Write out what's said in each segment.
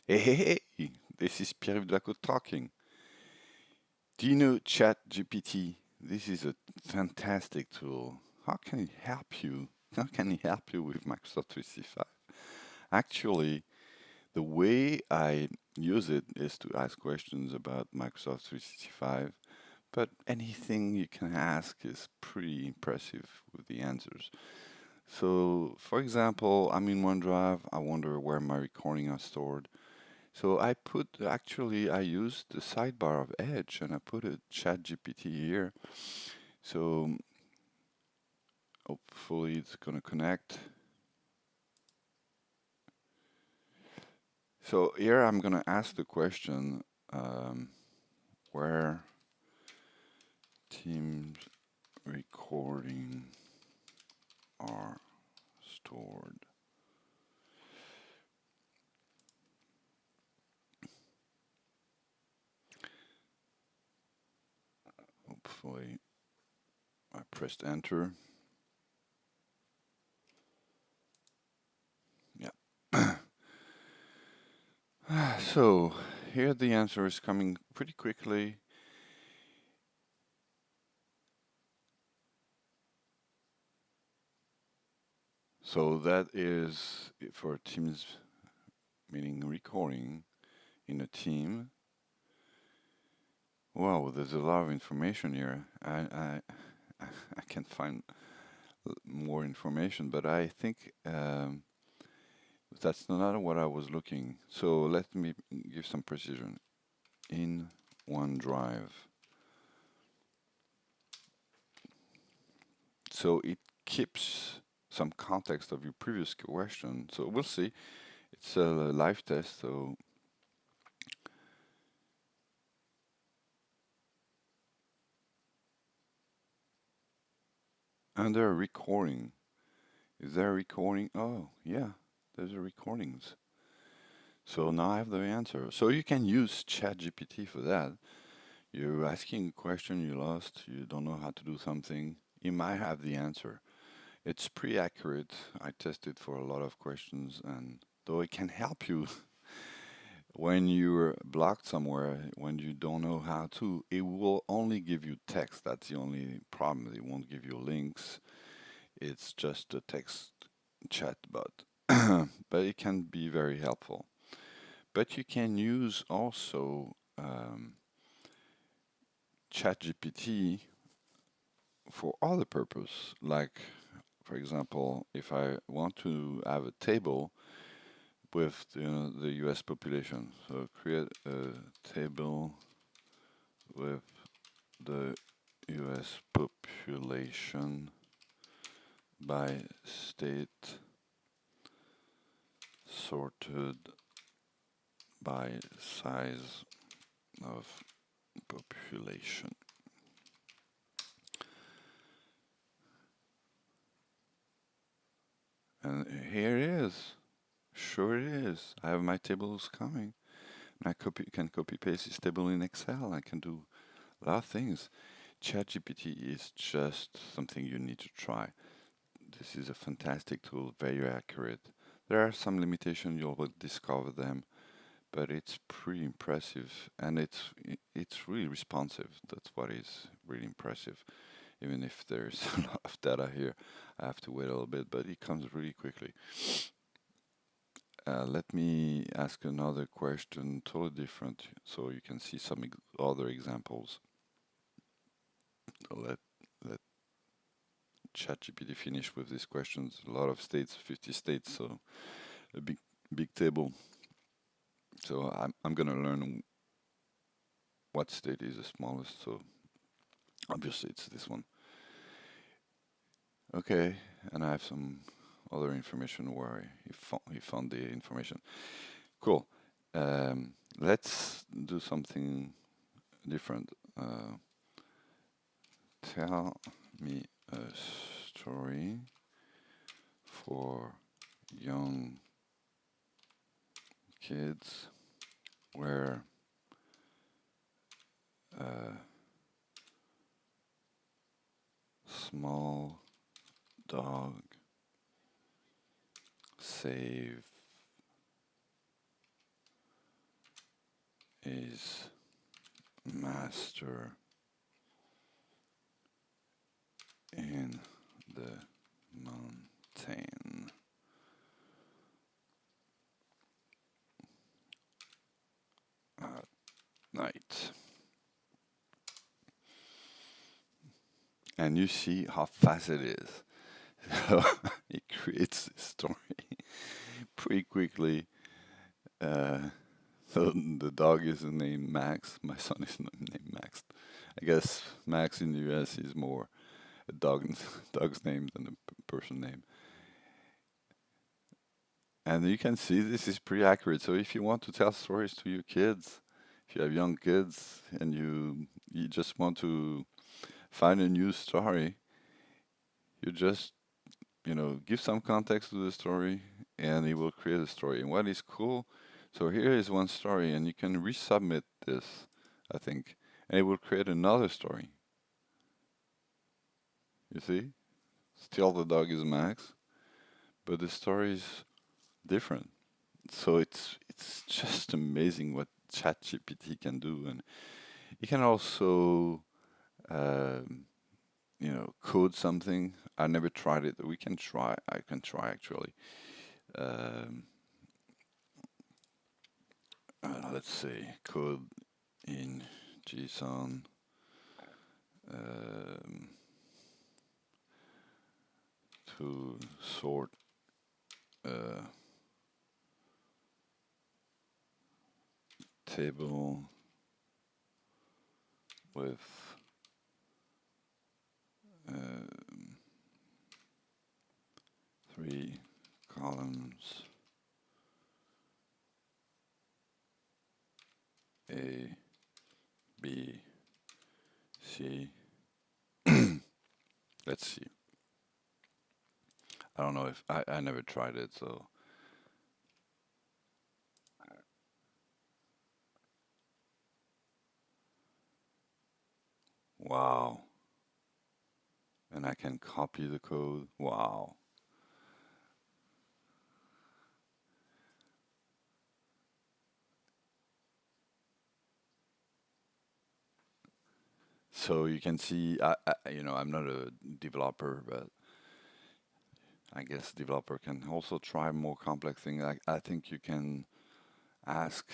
Hey, hey, hey, this is Pierre Delacote talking. Do you know ChatGPT? This is a fantastic tool. How can it help you? How can it help you with Microsoft 365? Actually, the way I use it is to ask questions about Microsoft 365, but anything you can ask is pretty impressive with the answers. So, for example, I'm in OneDrive. I wonder where my recording are stored. So I used the sidebar of Edge and I put a ChatGPT here. So hopefully it's gonna connect. So here I'm gonna ask the question, um, where Teams recording are stored. Hopefully I pressed enter. Yeah. So here the answer is coming pretty quickly. So that is for Teams meeting recording in a team. Wow, there's a lot of information here. I can't find more information, but I think that's not what I was looking. So let me give some precision. In OneDrive. So it keeps some context of your previous question. So we'll see. It's a live test, so under recording. Is there a recording? Oh, yeah, there's a recordings. So now I have the answer. So you can use ChatGPT for that. You're asking a question you lost, you don't know how to do something, you might have the answer. It's pretty accurate. I tested for a lot of questions, and though it can help you when you're blocked somewhere, when you don't know how to, it will only give you text. That's the only problem. It won't give you links. It's just a text chat bot. But it can be very helpful. But you can use also ChatGPT for other purpose. Like, for example, if I want to have a table with the U.S. population, so create a table with the U.S. population by state sorted by size of population. And here it is. Sure it is. I have my tables coming. And can copy paste this table in Excel. I can do a lot of things. ChatGPT is just something you need to try. This is a fantastic tool, very accurate. There are some limitations, you'll discover them, but it's pretty impressive and it's really responsive. That's what is really impressive. Even if there's a lot of data here, I have to wait a little bit, but it comes really quickly. Let me ask another question, totally different, so you can see some other examples. Let ChatGPT finish with these questions. A lot of states, 50 states, so a big table. So I'm gonna learn what state is the smallest. So obviously it's this one. Okay, and I have some other information where he found the information. Cool. Let's do something different. Tell me a story for young kids where a small dog saved is master in the mountain at night. And you see how fast it is. So it creates a story pretty quickly. Uh, so the dog is named Max. My son is named Max. I guess Max in the US is more a dog's name than a person name. And you can see this is pretty accurate. So if you want to tell stories to your kids, if you have young kids and you just want to find a new story, you just give some context to the story, and it will create a story. And what is cool, so here is one story, and you can resubmit this, I think, and it will create another story. You see? Still the dog is Max, but the story is different. So it's just amazing what ChatGPT can do, and it can also um, code something. I never tried it. We can try. I can try actually. Um, let's see, code in JSON um, to sort a table with um, 3 columns, A, B, C. Let's see. I don't know if I never tried it, so wow. And I can copy the code. Wow. So you can see, I'm not a developer, but I guess developer can also try more complex things. I think you can ask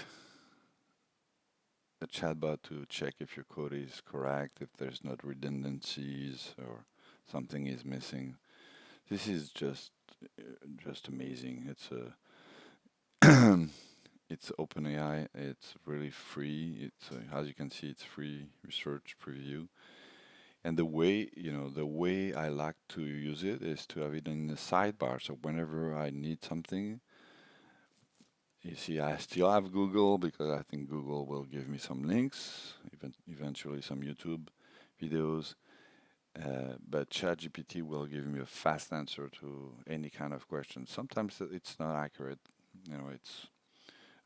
the chatbot to check if your code is correct, if there's not redundancies or something is missing. This is just amazing. It's OpenAI. It's really free. It's as you can see, it's free research preview. And the way I like to use it is to have it in the sidebar. So whenever I need something, you see, I still have Google because I think Google will give me some links, eventually some YouTube videos. But ChatGPT will give me a fast answer to any kind of question. Sometimes it's not accurate.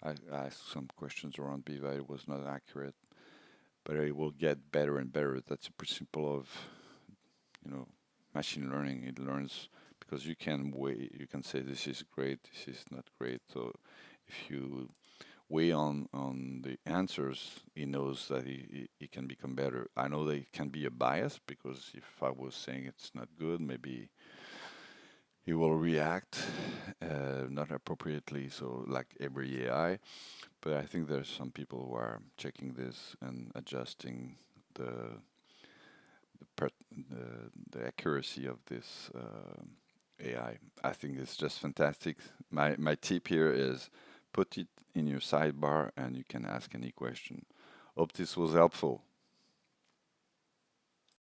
I asked some questions around Viva, it was not accurate, but it will get better and better. That's the principle of you know machine learning. It learns because you can say this is great, this is not great. So if you weigh on the answers, he knows that he can become better. I know there can be a bias because if I was saying it's not good, maybe he will react not appropriately. So like every AI, but I think there's some people who are checking this and adjusting the the accuracy of this AI. I think it's just fantastic. My tip here is put it in your sidebar and you can ask any question. Hope this was helpful.